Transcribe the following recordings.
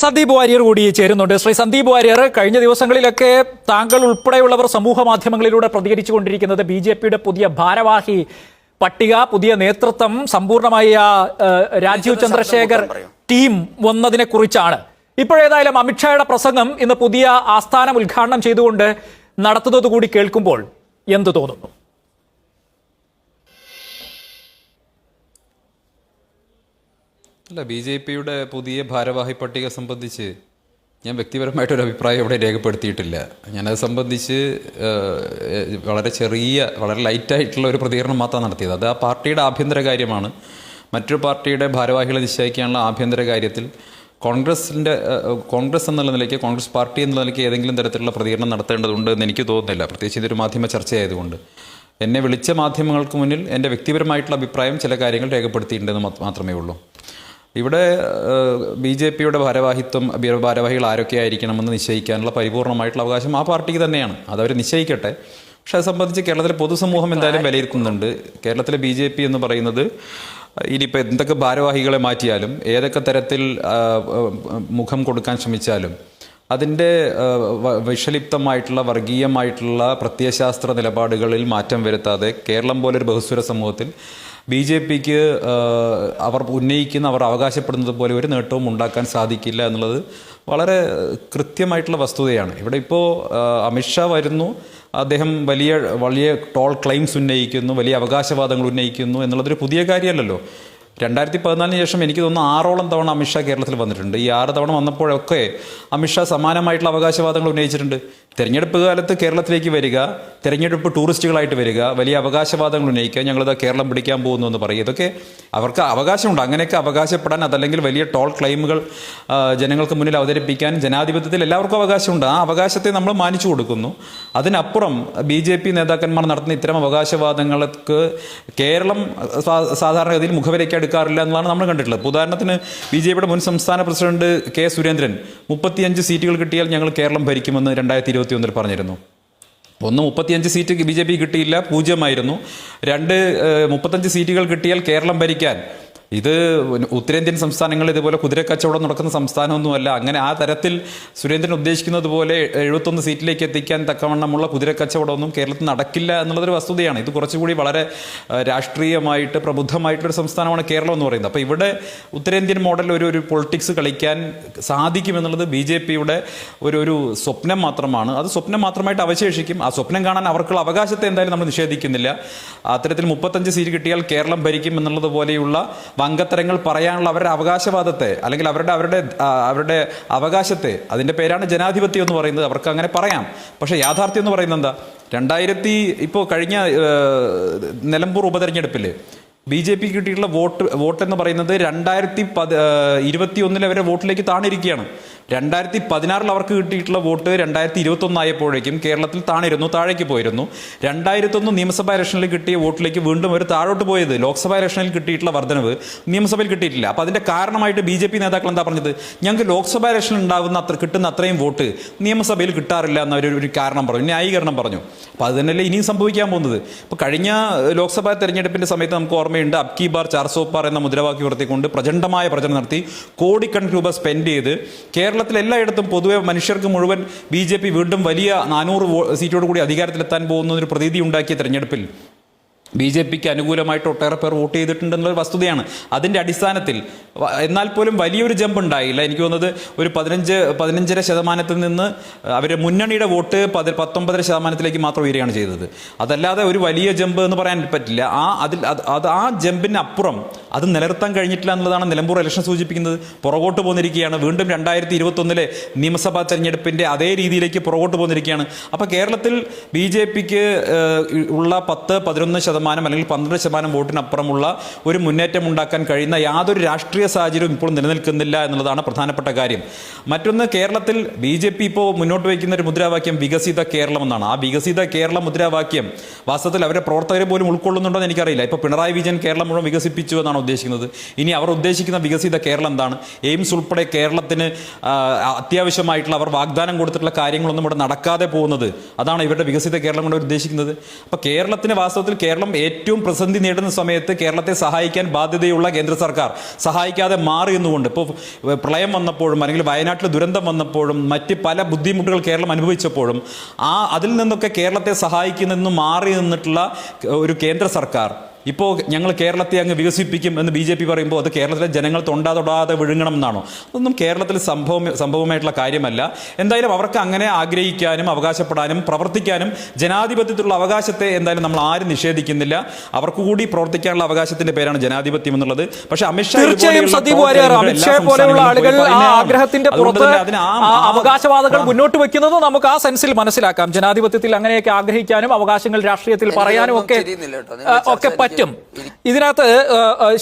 സന്ദീപ് വാര്യർ കൂടി ചേരുന്നുണ്ട്. ശ്രീ സന്ദീപ് വാര്യർ, കഴിഞ്ഞ ദിവസങ്ങളിലൊക്കെ താങ്കൾ ഉൾപ്പെടെയുള്ളവർ സമൂഹ മാധ്യമങ്ങളിലൂടെ പ്രതികരിച്ചുകൊണ്ടിരിക്കുന്നത് ബി.ജെ.പിയുടെ പുതിയ ഭാരവാഹി പട്ടിക, പുതിയ നേതൃത്വം, സമ്പൂർണമായ രാജീവ് ചന്ദ്രശേഖർ ടീം വന്നതിനെ കുറിച്ചാണ്. ഇപ്പോഴേതായാലും അമിത്ഷായുടെ പ്രസംഗം ഇന്ന് പുതിയ ആസ്ഥാനം ഉദ്ഘാടനം ചെയ്തുകൊണ്ട് നടത്തുന്നത് കൂടി കേൾക്കുമ്പോൾ എന്ത് തോന്നുന്നു? അല്ല, ബി.ജെ.പിയുടെ പുതിയ ഭാരവാഹി പട്ടിക സംബന്ധിച്ച് ഞാൻ വ്യക്തിപരമായിട്ടൊരു അഭിപ്രായം ഇവിടെ രേഖപ്പെടുത്തിയിട്ടില്ല. ഞാനത് സംബന്ധിച്ച് വളരെ ലൈറ്റായിട്ടുള്ള ഒരു പ്രതികരണം മാത്രമാണ് നടത്തിയത്. അത് ആ പാർട്ടിയുടെ ആഭ്യന്തര കാര്യമാണ്. മറ്റൊരു പാർട്ടിയുടെ ഭാരവാഹികളെ നിശ്ചയിക്കാനുള്ള ആഭ്യന്തര കാര്യത്തിൽ കോൺഗ്രസ് എന്നുള്ള നിലയ്ക്ക്, കോൺഗ്രസ് പാർട്ടി എന്നുള്ള നിലയ്ക്ക് ഏതെങ്കിലും തരത്തിലുള്ള പ്രതികരണം നടത്തേണ്ടതുണ്ട് എന്ന് എനിക്ക് തോന്നുന്നില്ല. പ്രത്യേകിച്ച് ഇതൊരു മാധ്യമ ചർച്ചയായതുകൊണ്ട്. എന്നെ വിളിച്ച മാധ്യമങ്ങൾക്ക് മുന്നിൽ എൻ്റെ വ്യക്തിപരമായിട്ടുള്ള അഭിപ്രായം ചില കാര്യങ്ങൾ രേഖപ്പെടുത്തിയിട്ടുണ്ടെന്ന് മാത്രമേ ഉള്ളൂ. ഇവിടെ ബി.ജെ.പിയുടെ ഭാരവാഹികൾ ആരൊക്കെയായിരിക്കണമെന്ന് നിശ്ചയിക്കാനുള്ള പരിപൂർണമായിട്ടുള്ള അവകാശം ആ പാർട്ടിക്ക് തന്നെയാണ്. അതവർ നിശ്ചയിക്കട്ടെ. പക്ഷെ അത് സംബന്ധിച്ച് കേരളത്തിലെ പൊതുസമൂഹം എന്തായാലും വിലയിരുത്തുന്നുണ്ട്. കേരളത്തിലെ ബി.ജെ.പി എന്ന് പറയുന്നത് ഇനിയിപ്പോൾ എന്തൊക്കെ ഭാരവാഹികളെ മാറ്റിയാലും, ഏതൊക്കെ തരത്തിൽ മുഖം കൊടുക്കാൻ ശ്രമിച്ചാലും അതിൻ്റെ വിഷലിപ്തമായിട്ടുള്ള വർഗീയമായിട്ടുള്ള പ്രത്യയശാസ്ത്ര നിലപാടുകളിൽ മാറ്റം വരുത്താതെ കേരളം പോലൊരു ബഹുസ്വര സമൂഹത്തിൽ ബി.ജെ.പിക്ക് അവർ അവകാശപ്പെടുന്നത് പോലെ ഒരു നേട്ടവും ഉണ്ടാക്കാൻ സാധിക്കില്ല എന്നുള്ളത് വളരെ കൃത്യമായിട്ടുള്ള വസ്തുതയാണ്. ഇവിടെ ഇപ്പോൾ അമിത്ഷാ വരുന്നു, അദ്ദേഹം വലിയ ടോൾ ക്ലെയിംസ് ഉന്നയിക്കുന്നു, വലിയ അവകാശവാദങ്ങൾ ഉന്നയിക്കുന്നു എന്നുള്ളതൊരു പുതിയ കാര്യമല്ലല്ലോ. 2014 ശേഷം എനിക്ക് തോന്നുന്നു 6ഓളം തവണ അമിത്ഷാ കേരളത്തിൽ വന്നിട്ടുണ്ട്. ഈ 6 തവണ വന്നപ്പോഴൊക്കെ അമിത്ഷാ സമാനമായിട്ടുള്ള അവകാശവാദങ്ങൾ ഉന്നയിച്ചിട്ടുണ്ട്. തെരഞ്ഞെടുപ്പ് കാലത്ത് കേരളത്തിലേക്ക് വരിക, തെരഞ്ഞെടുപ്പ് ടൂറിസ്റ്റുകളായിട്ട് വരിക, വലിയ അവകാശവാദങ്ങൾ ഉന്നയിക്കുക, ഞങ്ങളിത് കേരളം പിടിക്കാൻ പോകുന്നു എന്ന് പറയും. ഇതൊക്കെ അവർക്ക് അവകാശമുണ്ട്. അങ്ങനെയൊക്കെ അവകാശപ്പെടാൻ, അതല്ലെങ്കിൽ വലിയ ടോൾ ക്ലെയിമുകൾ ജനങ്ങൾക്ക് മുന്നിൽ അവതരിപ്പിക്കാൻ ജനാധിപത്യത്തിൽ എല്ലാവർക്കും അവകാശമുണ്ട്. ആ അവകാശത്തെ നമ്മൾ മാനിച്ചു കൊടുക്കുന്നു. അതിനപ്പുറം ബി.ജെ.പി നേതാക്കന്മാർ നടത്തുന്ന ഇത്തരം അവകാശവാദങ്ങൾക്ക് കേരളം സാധാരണഗതിയിൽ മുഖവിലയ്ക്ക് എടുക്കാറില്ല എന്നതാണ് നമ്മൾ കണ്ടിട്ടുള്ളത്. ഉദാഹരണത്തിന് ബി.ജെ.പിയുടെ മുൻ സംസ്ഥാന പ്രസിഡന്റ് കെ സുരേന്ദ്രൻ 35 സീറ്റുകൾ കിട്ടിയാൽ ഞങ്ങൾ കേരളം ഭരിക്കുമെന്ന് 2021 പറഞ്ഞിരുന്നു. 35 സീറ്റ് ബി.ജെ.പി കിട്ടിയില്ല, 0 35 സീറ്റുകൾ കിട്ടിയാൽ കേരളം ഭരിക്കാൻ. ഇത് ഉത്തരേന്ത്യൻ സംസ്ഥാനങ്ങൾ ഇതുപോലെ കുതിരക്കച്ചവടം നടക്കുന്ന സംസ്ഥാനമൊന്നുമല്ല. അങ്ങനെ ആ തരത്തിൽ സുരേന്ദ്രൻ ഉദ്ദേശിക്കുന്നത് പോലെ 71 സീറ്റിലേക്ക് എത്തിക്കാൻ തക്കവണ്ണമുള്ള കുതിരക്കച്ചവടമൊന്നും കേരളത്തിൽ നടക്കില്ല എന്നുള്ളതൊരു വസ്തുതയാണ്. ഇത് കുറച്ചുകൂടി വളരെ രാഷ്ട്രീയമായിട്ട് പ്രബുദ്ധമായിട്ടൊരു സംസ്ഥാനമാണ് കേരളം എന്ന് പറയുന്നത്. അപ്പോൾ ഇവിടെ ഉത്തരേന്ത്യൻ മോഡൽ ഒരു പൊളിറ്റിക്സ് കളിക്കാൻ സാധിക്കുമെന്നുള്ളത് ബി.ജെ.പിയുടെ ഒരു സ്വപ്നം മാത്രമാണ്. അത് സ്വപ്നം മാത്രമായിട്ട് അവശേഷിക്കും. ആ സ്വപ്നം കാണാൻ അവർക്കുള്ള അവകാശത്തെ എന്തായാലും നമ്മൾ നിഷേധിക്കുന്നില്ല. അത്തരത്തിൽ 35 സീറ്റ് കിട്ടിയാൽ കേരളം ഭരിക്കും എന്നുള്ളത് പോലെയുള്ള വങ്കത്തരങ്ങൾ പറയാനുള്ള അവരുടെ അവകാശവാദത്തെ, അല്ലെങ്കിൽ അവരുടെ അവകാശത്തെ, അതിൻ്റെ പേരാണ് ജനാധിപത്യം എന്ന് പറയുന്നത്, അവർക്ക് അങ്ങനെ പറയാം. പക്ഷേ യാഥാർത്ഥ്യം എന്ന് പറയുന്നത് എന്താ? ഇപ്പോൾ കഴിഞ്ഞ നിലമ്പൂർ ഉപതെരഞ്ഞെടുപ്പിൽ ബി.ജെ.പി കിട്ടിയിട്ടുള്ള വോട്ട് എന്ന് പറയുന്നത് 2021 അവരെ വോട്ടിലേക്ക് താണിരിക്കുകയാണ്. 2016 അവർക്ക് കിട്ടിയിട്ടുള്ള വോട്ട് 2021 ആയപ്പോഴേക്കും കേരളത്തിൽ താഴേക്ക് പോയിരുന്നു. 2001 നിയമസഭാ ഇലക്ഷനിൽ കിട്ടിയ വോട്ടിലേക്ക് വീണ്ടും അവർ താഴോട്ട് പോയത്. ലോക്സഭാ ഇലക്ഷനിൽ കിട്ടിയിട്ടുള്ള വർധനവ് നിയമസഭയിൽ കിട്ടിയിട്ടില്ല. അപ്പോൾ അതിന്റെ കാരണമായിട്ട് ബി.ജെ.പി നേതാക്കൾ എന്താ പറഞ്ഞത്? ഞങ്ങൾക്ക് ലോക്സഭാ ഇലക്ഷനിൽ കിട്ടുന്ന അത്രയും വോട്ട് നിയമസഭയിൽ കിട്ടാറില്ല എന്നൊരു കാരണം പറഞ്ഞു, ന്യായീകരണം പറഞ്ഞു. അപ്പോൾ അത് തന്നെയല്ലേ ഇനിയും സംഭവിക്കാൻ പോകുന്നത്. ഇപ്പോൾ കഴിഞ്ഞ ലോക്സഭാ തെരഞ്ഞെടുപ്പിന്റെ സമയത്ത് നമുക്ക് ഓർമ്മയുണ്ട്, അബ്കി ബാർ 400 പാർ എന്ന മുദ്രാവാക്യം ഉയർത്തിക്കൊണ്ട് പ്രചണ്ഡമായ പ്രചരണം നടത്തി കോടിക്കണക്കിന് രൂപ സ്പെൻഡ് ചെയ്ത് കേരളത്തിൽ എല്ലായിടത്തും പൊതുവെ മനുഷ്യർക്ക് മുഴുവൻ ബി.ജെ.പി വീണ്ടും വലിയ 400 സീറ്റോട് കൂടി അധികാരത്തിലെത്താൻ പോകുന്ന ഒരു പ്രതീതി ഉണ്ടാക്കിയ തെരഞ്ഞെടുപ്പിൽ ബി.ജെ.പിക്ക് അനുകൂലമായിട്ട് ഒട്ടേറെ പേർ വോട്ട് ചെയ്തിട്ടുണ്ടെന്നുള്ള വസ്തുതയാണ്. അതിൻ്റെ അടിസ്ഥാനത്തിൽ എന്നാൽ പോലും വലിയൊരു ജമ്പ് ഉണ്ടായില്ല. എനിക്ക് തോന്നുന്നത് ഒരു 15.5% നിന്ന് അവരുടെ മുന്നണിയുടെ വോട്ട് 19% മാത്രം ഉയരുകയാണ് ചെയ്തത്. അതല്ലാതെ ഒരു വലിയ ജമ്പ് എന്ന് പറയാൻ പറ്റില്ല. ആ ജമ്പിനപ്പുറം അത് നിലനിർത്താൻ കഴിഞ്ഞിട്ടില്ല എന്നുള്ളതാണ് നിലമ്പൂർ ഇലക്ഷൻ സൂചിപ്പിക്കുന്നത്. പുറകോട്ട് പോന്നിരിക്കുകയാണ്. വീണ്ടും 2021 നിയമസഭാ തെരഞ്ഞെടുപ്പിൻ്റെ അതേ രീതിയിലേക്ക് പുറകോട്ട് പോന്നിരിക്കുകയാണ്. അപ്പോൾ കേരളത്തിൽ ബി.ജെ.പിക്ക് ഉള്ള 10-11% അല്ലെങ്കിൽ 12% വോട്ടിനപ്പുറമുള്ള ഒരു മുന്നേറ്റം ഉണ്ടാക്കാൻ കഴിയുന്ന യാതൊരു രാഷ്ട്രീയ സാഹചര്യവും ഇപ്പോൾ നിലനിൽക്കുന്നില്ല എന്നുള്ളതാണ് പ്രധാനപ്പെട്ട കാര്യം. മറ്റൊന്ന്, കേരളത്തിൽ ബി.ജെ.പി ഇപ്പോൾ മുന്നോട്ട് വയ്ക്കുന്ന ഒരു മുദ്രാവാക്യം വികസിത കേരളം എന്നാണ്. ആ വികസിത കേരള മുദ്രാവാക്യം വാസ്തവത്തിൽ അവരുടെ പ്രവർത്തകരെ പോലും ഉൾക്കൊള്ളുന്നുണ്ടോ എന്ന് എനിക്കറിയില്ല. ഇപ്പോൾ പിണറായി വിജയൻ കേരളം മുഴുവൻ വികസിപ്പിച്ചു എന്നാണ് ഉദ്ദേശിക്കുന്നത്? ഇനി അവർ ഉദ്ദേശിക്കുന്ന വികസിത കേരളം എന്താണ്? എയിംസ് ഉൾപ്പെടെ കേരളത്തിന് അത്യാവശ്യമായിട്ടുള്ള അവർ വാഗ്ദാനം കൊടുത്തിട്ടുള്ള കാര്യങ്ങളൊന്നും ഇവിടെ നടക്കാതെ പോകുന്നത്, അതാണ് ഇവരുടെ വികസിത കേരളം കൊണ്ട് ഉദ്ദേശിക്കുന്നത്. അപ്പോൾ കേരളത്തിന് വാസ്തവത്തിൽ കേരളം ഏറ്റവും പ്രതിസന്ധി നേടുന്ന സമയത്ത് കേരളത്തെ സഹായിക്കാൻ ബാധ്യതയുള്ള കേന്ദ്ര സർക്കാർ സഹായിക്കാതെ മാറി എന്നുകൊണ്ട് ഇപ്പോൾ പ്രളയം വന്നപ്പോഴും അല്ലെങ്കിൽ വയനാട്ടിൽ ദുരന്തം വന്നപ്പോഴും മറ്റ് പല ബുദ്ധിമുട്ടുകൾ കേരളം അനുഭവിച്ചപ്പോഴും അതിൽ നിന്നൊക്കെ കേരളത്തെ സഹായിക്കുന്നതെന്ന് മാറി നിന്നിട്ടുള്ള ഒരു കേന്ദ്ര സർക്കാർ ഇപ്പോൾ ഞങ്ങൾ കേരളത്തെ അങ്ങ് വികസിപ്പിക്കും എന്ന് BJP പറയുമ്പോൾ അത് കേരളത്തിലെ ജനങ്ങൾ തൊടാതെ വിഴുങ്ങണം എന്നാണോ? അതൊന്നും കേരളത്തിൽ സംഭവമായിട്ടുള്ള കാര്യമല്ല. എന്തായാലും അവർക്ക് അങ്ങനെ ആഗ്രഹിക്കാനും അവകാശപ്പെടാനും പ്രവർത്തിക്കാനും ജനാധിപത്യത്തിലുള്ള അവകാശത്തെ എന്തായാലും നമ്മൾ ആരും നിഷേധിക്കുന്നില്ല. അവർക്ക് കൂടി പ്രവർത്തിക്കാനുള്ള അവകാശത്തിന്റെ പേരാണ് ജനാധിപത്യം എന്നുള്ളത്. പക്ഷേ തീർച്ചയായും സന്ദീപ് വാര്യർ, അമിത്ഷാ പോലെയുള്ള ആളുകൾ ആ ആഗ്രഹത്തിന്റെ പുറത്ത് അവകാശവാദങ്ങൾ മുന്നോട്ട് വെക്കുന്നത് നമുക്ക് ആ സെൻസിൽ മനസ്സിലാക്കാം. ജനാധിപത്യത്തിൽ അങ്ങനെയൊക്കെ ആഗ്രഹിക്കാനും അവകാശങ്ങൾ രാഷ്ട്രീയത്തിൽ പറയാനും ഒക്കെ പറ്റും. ഇതിനകത്ത്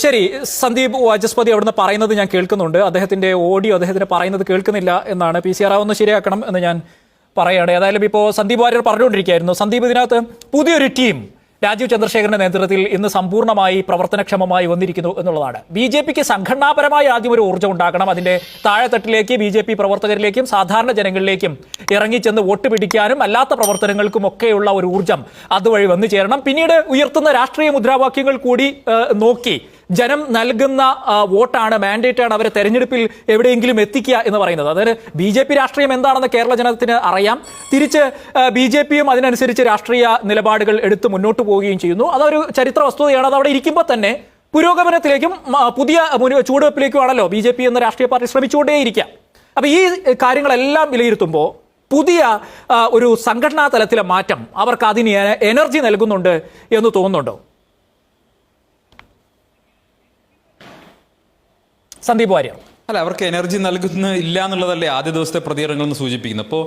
ശരി, സന്ദീപ് വാചസ്പതി അവിടുന്ന് പറയുന്നത് ഞാൻ കേൾക്കുന്നുണ്ട്. അദ്ദേഹത്തിന്റെ ഓഡിയോ അദ്ദേഹത്തിന് പറയുന്നത് കേൾക്കുന്നില്ല എന്നാണ്. PCR ഒന്ന് ശരിയാക്കണം എന്ന് ഞാൻ പറയുകയാണ്. ഏതായാലും ഇപ്പോൾ സന്ദീപ് വാര്യർ പറഞ്ഞുകൊണ്ടിരിക്കുകയായിരുന്നു. സന്ദീപ്, ഇതിനകത്ത് പുതിയൊരു ടീം രാജീവ് ചന്ദ്രശേഖരന്റെ നേതൃത്വത്തിൽ ഇന്ന് സമ്പൂർണ്ണമായി പ്രവർത്തനക്ഷമമായി വന്നിരിക്കുന്നു എന്നുള്ളതാണ്. BJPക്ക് സംഘടനാപരമായി ആദ്യം ഒരു ഊർജ്ജം ഉണ്ടാക്കണം. അതിന്റെ താഴെത്തട്ടിലേക്ക് BJP പ്രവർത്തകരിലേക്കും സാധാരണ ജനങ്ങളിലേക്കും ഇറങ്ങിച്ചെന്ന് വോട്ട് പിടിക്കാനും അല്ലാത്ത പ്രവർത്തനങ്ങൾക്കും ഒക്കെയുള്ള ഒരു ഊർജ്ജം അതുവഴി വന്നു ചേരണം. പിന്നീട് ഉയർത്തുന്ന രാഷ്ട്രീയ മുദ്രാവാക്യങ്ങൾ കൂടി നോക്കി ജനം നൽകുന്ന വോട്ടാണ്, മാൻഡേറ്റാണ് അവരെ തെരഞ്ഞെടുപ്പിൽ എവിടെയെങ്കിലും എത്തിക്കുക എന്ന് പറയുന്നത്. അതായത് BJP രാഷ്ട്രീയം എന്താണെന്ന് കേരള ജനത്തിന് അറിയാം. തിരിച്ച് BJPയും അതിനനുസരിച്ച് രാഷ്ട്രീയ നിലപാടുകൾ എടുത്ത് മുന്നോട്ട് പോവുകയും ചെയ്യുന്നു. അതൊരു ചരിത്ര വസ്തുതയാണ്. അത് അവിടെ ഇരിക്കുമ്പോൾ തന്നെ പുരോഗമനത്തിലേക്കും പുതിയ ചുവടുവെപ്പിലേക്കുമാണല്ലോ BJP എന്ന രാഷ്ട്രീയ പാർട്ടി ശ്രമിച്ചുകൊണ്ടേയിരിക്കാം. അപ്പോൾ ഈ കാര്യങ്ങളെല്ലാം വിലയിരുത്തുമ്പോൾ പുതിയ ഒരു സംഘടനാ തലത്തിലെ മാറ്റം അവർക്ക് അതിന് എനർജി നൽകുന്നുണ്ട് എന്ന് തോന്നുന്നുണ്ടോ? സന്ദീപ് വാര്യർ. അല്ല, അവർക്ക് എനർജി ഇല്ല എന്നുള്ളതല്ലേ ആദ്യ ദിവസത്തെ പ്രതികരണങ്ങൾ സൂചിപ്പിക്കുന്നത്. അപ്പോൾ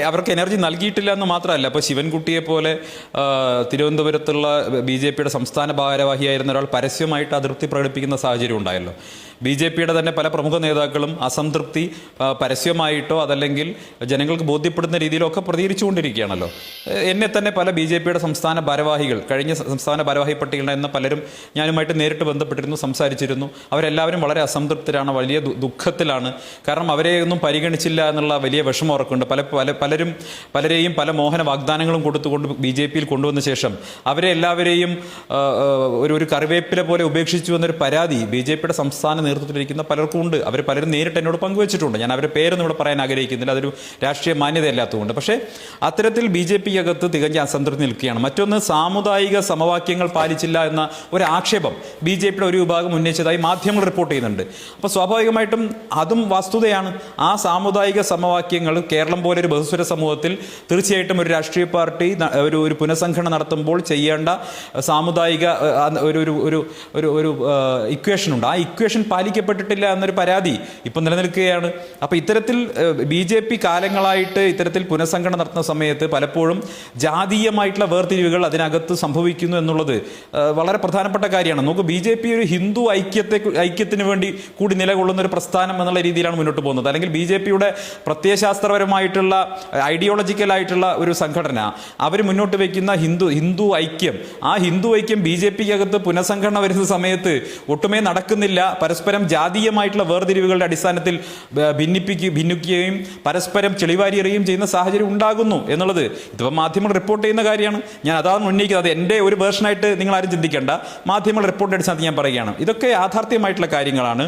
അവർക്ക് എനർജി നൽകിയിട്ടില്ല എന്ന് മാത്രമല്ല, ഇപ്പോൾ ശിവൻകുട്ടിയെ പോലെ തിരുവനന്തപുരത്തുള്ള BJPയുടെ സംസ്ഥാന ഭാരവാഹിയായിരുന്ന ഒരാൾ പരസ്യമായിട്ട് അതൃപ്തി പ്രകടിപ്പിക്കുന്ന സാഹചര്യം ഉണ്ടായല്ലോ. BJPയുടെ തന്നെ പല പ്രമുഖ നേതാക്കളും അസംതൃപ്തി പരസ്യമായിട്ടോ അതല്ലെങ്കിൽ ജനങ്ങൾക്ക് ബോധ്യപ്പെടുന്ന രീതിയിലോ ഒക്കെ പ്രതികരിച്ചുകൊണ്ടിരിക്കുകയാണല്ലോ. എന്നെ തന്നെ പല BJPയുടെ സംസ്ഥാന ഭാരവാഹികൾ, കഴിഞ്ഞ സംസ്ഥാന ഭാരവാഹി പട്ടികയുണ്ടായിരുന്ന പലരും ഞാനുമായിട്ട് നേരിട്ട് ബന്ധപ്പെട്ടിരുന്നു, സംസാരിച്ചിരുന്നു. അവരെല്ലാവരും വളരെ അസംതൃപ്തരാണ്, വലിയ ദുഃഖത്തിലാണ്. കാരണം അവരെ ഒന്നും പരിഗണിച്ചില്ല എന്നുള്ള വലിയ വിഷമം അവർക്കുണ്ട്. പലരെയും പല മോഹന വാഗ്ദാനങ്ങളും കൊടുത്തുകൊണ്ട് BJPയിൽ കൊണ്ടുവന്ന ശേഷം അവരെ എല്ലാവരെയും ഒരു കറിവേപ്പില പോലെ ഉപേക്ഷിച്ചു എന്നൊരു പരാതി BJPയുടെ സംസ്ഥാന നേതൃത്വത്തിലിരിക്കുന്ന പലർക്കും ഉണ്ട്. അവർ പലരും നേരിട്ട് എന്നോട് പങ്കുവച്ചിട്ടുണ്ട്. ഞാൻ അവരുടെ പേരൊന്നും ഇവിടെ പറയാൻ ആഗ്രഹിക്കുന്നില്ല, അതൊരു രാഷ്ട്രീയ മാന്യതയല്ലാത്തതുകൊണ്ട്. പക്ഷേ അത്തരത്തിൽ BJPക്കകത്ത് തികഞ്ഞ അസംതൃപ്തി നിൽക്കുകയാണ്. മറ്റൊന്ന്, സാമുദായിക സമവാക്യങ്ങൾ പാലിച്ചില്ല എന്ന ഒരു ആക്ഷേപം BJPയുടെ ഒരു വിഭാഗം ഉന്നയിച്ചതായി മാധ്യമങ്ങൾ റിപ്പോർട്ട് ചെയ്യുന്നുണ്ട്. അപ്പോൾ സ്വാഭാവികമായിട്ടും അതും വസ്തുതയാണ്. ആ സാമുദായിക സമവാക്യങ്ങൾ കേരളം പോലെ ഒരു ബഹുസ്വര സമൂഹത്തിൽ തീർച്ചയായിട്ടും ഒരു രാഷ്ട്രീയ പാർട്ടി ഒരു പുനഃസംഘടന നടത്തുമ്പോൾ ചെയ്യേണ്ട സാമുദായിക ഒരു ഇക്വേഷൻ ഉണ്ട്. ആ ഇക്വേഷൻ പാലിക്കപ്പെട്ടിട്ടില്ല എന്നൊരു പരാതി ഇപ്പം നിലനിൽക്കുകയാണ്. അപ്പോൾ ഇത്തരത്തിൽ BJP കാലങ്ങളായിട്ട് ഇത്തരത്തിൽ പുനഃസംഘടന നടത്തുന്ന സമയത്ത് പലപ്പോഴും ജാതീയമായിട്ടുള്ള വേർതിരിവുകൾ അതിനകത്ത് സംഭവിക്കുന്നു എന്നുള്ളത് വളരെ പ്രധാനപ്പെട്ട കാര്യമാണ്. നമുക്ക് BJP ഒരു ഹിന്ദു ഐക്യത്തിന് വേണ്ടി കൂടി നിലകൊള്ളുന്ന ഒരു പ്രസ്ഥാനം എന്നുള്ള രീതിയിലാണ് മുന്നോട്ട് പോകുന്നത്. അല്ലെങ്കിൽ BJPയുടെ പ്രത്യയശാസ്ത്രപരമായിട്ടുള്ള ഐഡിയോളജിക്കലായിട്ടുള്ള ഒരു സംഘടന അവർ മുന്നോട്ട് വയ്ക്കുന്ന ഹിന്ദു ഐക്യം, ആ ഹിന്ദു ഐക്യം BJPക്കകത്ത് പുനഃസംഘടന വരുന്ന സമയത്ത് ഒട്ടുമേ നടക്കുന്നില്ല. പരസ്പരം ജാതീയമായിട്ടുള്ള വേർതിരിവുകളുടെ അടിസ്ഥാനത്തിൽ ഭിന്നിക്കുകയും പരസ്പരം ചെളിവാരിയെറിയുകയും ചെയ്യുന്ന സാഹചര്യം ഉണ്ടാകുന്നു എന്നുള്ളത് ഇതിപ്പോൾ മാധ്യമങ്ങൾ റിപ്പോർട്ട് ചെയ്യുന്ന കാര്യമാണ്. ഞാൻ അതാണ് ഉന്നയിക്കുന്നത്. അത് എൻ്റെ ഒരു വേർഷനായിട്ട് നിങ്ങൾ ആരും ചിന്തിക്കേണ്ട. മാധ്യമങ്ങൾ റിപ്പോർട്ട് അടിസ്ഥാനത്തിൽ ഞാൻ പറയുകയാണ്. ഇതൊക്കെ യാഥാർത്ഥ്യമായിട്ടുള്ള കാര്യങ്ങളാണ്.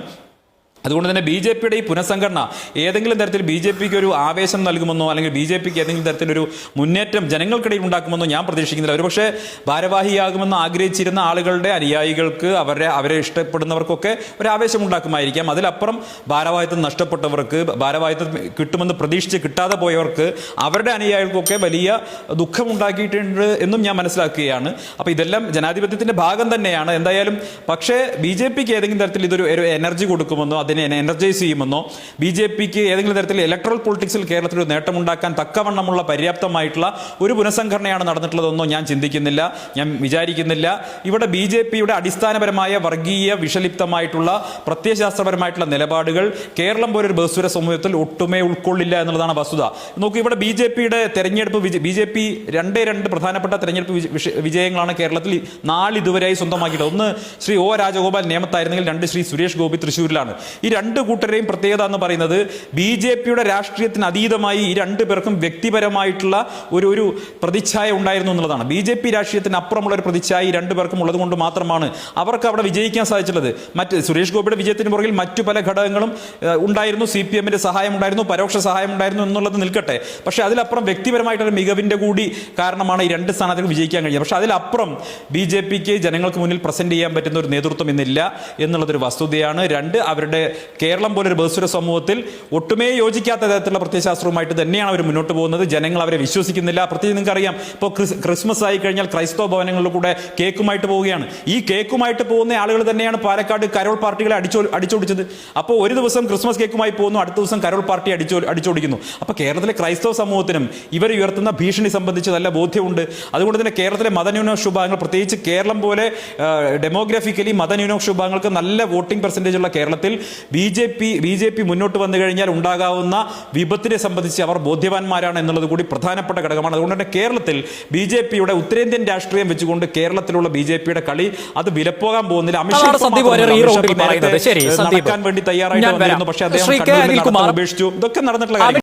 അതുകൊണ്ട് തന്നെ BJPയുടെ ഈ പുനഃസംഘടന ഏതെങ്കിലും തരത്തിൽ BJPക്ക് ഒരു ആവേശം നൽകുമെന്നോ അല്ലെങ്കിൽ BJPക്ക് ഏതെങ്കിലും തരത്തിലൊരു മുന്നേറ്റം ജനങ്ങൾക്കിടയിൽ ഉണ്ടാക്കുമെന്നോ ഞാൻ പ്രതീക്ഷിക്കുന്നില്ല. ഒരുപക്ഷെ ഭാരവാഹിയാകുമെന്ന് ആഗ്രഹിച്ചിരുന്ന ആളുകളുടെ അനുയായികൾക്ക് അവരെ ഇഷ്ടപ്പെടുന്നവർക്കൊക്കെ ഒരു ആവേശം ഉണ്ടാക്കുമായിരിക്കാം. അതിലപ്പുറം ഭാരവാഹിത്വം നഷ്ടപ്പെട്ടവർക്ക്, ഭാരവാഹിത്വം കിട്ടുമെന്ന് പ്രതീക്ഷിച്ച് കിട്ടാതെ പോയവർക്ക്, അവരുടെ അനുയായികൾക്കൊക്കെ വലിയ ദുഃഖമുണ്ടാക്കിയിട്ടുണ്ട് എന്നും ഞാൻ മനസ്സിലാക്കുകയാണ്. അപ്പോൾ ഇതെല്ലാം ജനാധിപത്യത്തിൻ്റെ ഭാഗം തന്നെയാണ്. എന്തായാലും പക്ഷേ BJPക്ക് ഏതെങ്കിലും തരത്തിൽ ഇതൊരു എനർജി കൊടുക്കുമെന്നോ അതിനെ എനർജൈസ് ചെയ്യുമെന്നോ BJPക്ക് ഏതെങ്കിലും തരത്തിൽ ഇലക്ട്രൽ പൊളിറ്റിക്സിൽ കേരളത്തിൽ ഒരു നേട്ടമുണ്ടാക്കാൻ തക്കവണ്ണമുള്ള പര്യാപ്തമായിട്ടുള്ള ഒരു പുനഃസംഘടനയാണ് നടന്നിട്ടുള്ളതെന്നോ ഞാൻ ചിന്തിക്കുന്നില്ല, ഞാൻ വിചാരിക്കുന്നില്ല. ഇവിടെ BJPയുടെ അടിസ്ഥാനപരമായ വർഗീയ വിഷലിപ്തമായിട്ടുള്ള പ്രത്യയശാസ്ത്രപരമായിട്ടുള്ള നിലപാടുകൾ കേരളം പോലൊരു ബഹുസ്വര സമൂഹത്തിൽ ഒട്ടുമേ ഉൾക്കൊള്ളില്ല എന്നുള്ളതാണ് വസ്തുത. നോക്കൂ, ഇവിടെ BJPയുടെ തെരഞ്ഞെടുപ്പ് BJP രണ്ട് പ്രധാനപ്പെട്ട തെരഞ്ഞെടുപ്പ് വിജയങ്ങളാണ് കേരളത്തിൽ നാളിതുവരെയായി സ്വന്തമാക്കിയിട്ട്. ഒന്ന് ശ്രീ O രാജഗോപാൽ നേമത്തായിരുന്നെങ്കിൽ, രണ്ട് ശ്രീ സുരേഷ് ഗോപി തൃശ്ശൂരിലാണ്. ഈ രണ്ട് കൂട്ടരെയും പ്രത്യേകത എന്ന് പറയുന്നത് BJPയുടെ രാഷ്ട്രീയത്തിന് അതീതമായി ഈ രണ്ടു പേർക്കും വ്യക്തിപരമായിട്ടുള്ള ഒരു പ്രതിച്ഛായ ഉണ്ടായിരുന്നു എന്നുള്ളതാണ്. BJP രാഷ്ട്രീയത്തിന് അപ്പുറമുള്ള ഒരു പ്രതിച്ഛായ ഈ രണ്ടു പേർക്കും ഉള്ളത് കൊണ്ട് മാത്രമാണ് അവർക്ക് അവിടെ വിജയിക്കാൻ സാധിച്ചുള്ളത്. മറ്റ് സുരേഷ് ഗോപിയുടെ വിജയത്തിന് പുറകിൽ മറ്റു പല ഘടകങ്ങളും ഉണ്ടായിരുന്നു. CPMന്റെ സഹായം ഉണ്ടായിരുന്നു, പരോക്ഷ സഹായം ഉണ്ടായിരുന്നു എന്നുള്ളത് നിൽക്കട്ടെ. പക്ഷേ അതിലപ്പുറം വ്യക്തിപരമായിട്ടൊരു മികവിന്റെ കൂടി കാരണമാണ് ഈ രണ്ട് സ്ഥാനത്തേക്ക് വിജയിക്കാൻ കഴിഞ്ഞത്. പക്ഷേ അതിലപ്പുറം BJPക്ക് ജനങ്ങൾക്ക് മുന്നിൽ പ്രസന്റ് ചെയ്യാൻ പറ്റുന്ന ഒരു നേതൃത്വം ഇന്നില്ല എന്നുള്ളതൊരു വസ്തുതയാണ്. രണ്ട്, അവരുടെ കേരളം പോലൊരു ബഹുസ്വര സമൂഹത്തിൽ ഒട്ടുമേ യോജിക്കാത്ത തരത്തിലുള്ള പ്രത്യയശാസ്ത്രവുമായിട്ട് തന്നെയാണ് അവർ മുന്നോട്ട് പോകുന്നത്. ജനങ്ങൾ അവരെ വിശ്വസിക്കുന്നില്ല. പ്രത്യേകിച്ച് നിങ്ങൾക്കറിയാം, ഇപ്പോൾ ക്രിസ്മസ് ആയി കഴിഞ്ഞാൽ ക്രൈസ്തവ ഭവനങ്ങളിൽ കൂടെ കേക്കുമായിട്ട് പോവുകയാണ്. ഈ കേക്കുമായിട്ട് പോകുന്ന ആളുകൾ തന്നെയാണ് പാലക്കാട് കരോൾ പാർട്ടികളെ അടിച്ചോടിച്ചത്. അപ്പോൾ ഒരു ദിവസം ക്രിസ്മസ് കേക്കുമായി പോകുന്നു, അടുത്ത ദിവസം കരോൾ പാർട്ടി അടിച്ചോടിക്കുന്നു. അപ്പോൾ കേരളത്തിലെ ക്രൈസ്തവ സമൂഹത്തിനും ഇവർ ഉയർത്തുന്ന ഭീഷണി സംബന്ധിച്ച് നല്ല ബോധ്യമുണ്ട്. അതുകൊണ്ട് തന്നെ കേരളത്തിലെ മതന്യൂനപക്ഷ വിഭാഗങ്ങൾ, പ്രത്യേകിച്ച് കേരളം പോലെ ഡെമോഗ്രാഫിക്കലി മതന്യൂനപക്ഷ വിഭാഗങ്ങൾക്ക് നല്ല വോട്ടിംഗ് പെർസെൻറ്റേജ് ഉള്ള കേരളത്തിൽ BJP മുന്നോട്ട് വന്നു കഴിഞ്ഞാൽ ഉണ്ടാകാവുന്ന വിപത്തിനെ സംബന്ധിച്ച് അവർ ബോധ്യവാന്മാരാണ് എന്നുള്ളത് കൂടി പ്രധാനപ്പെട്ട ഘടകമാണ്. അതുകൊണ്ട് തന്നെ കേരളത്തിൽ BJPയുടെ ഉത്തരേന്ത്യൻ രാഷ്ട്രീയം വെച്ചുകൊണ്ട് കേരളത്തിലുള്ള BJPയുടെ കളി അത് വിലപ്പോകാൻ പോകുന്നില്ല. നടക്കാൻ വേണ്ടി തയ്യാറായിട്ട് വന്നിരുന്നു. പക്ഷേ അദ്ദേഹം ഉപേക്ഷിച്ചു. ഇതൊക്കെ നടന്നിട്ടുള്ള കാര്യം.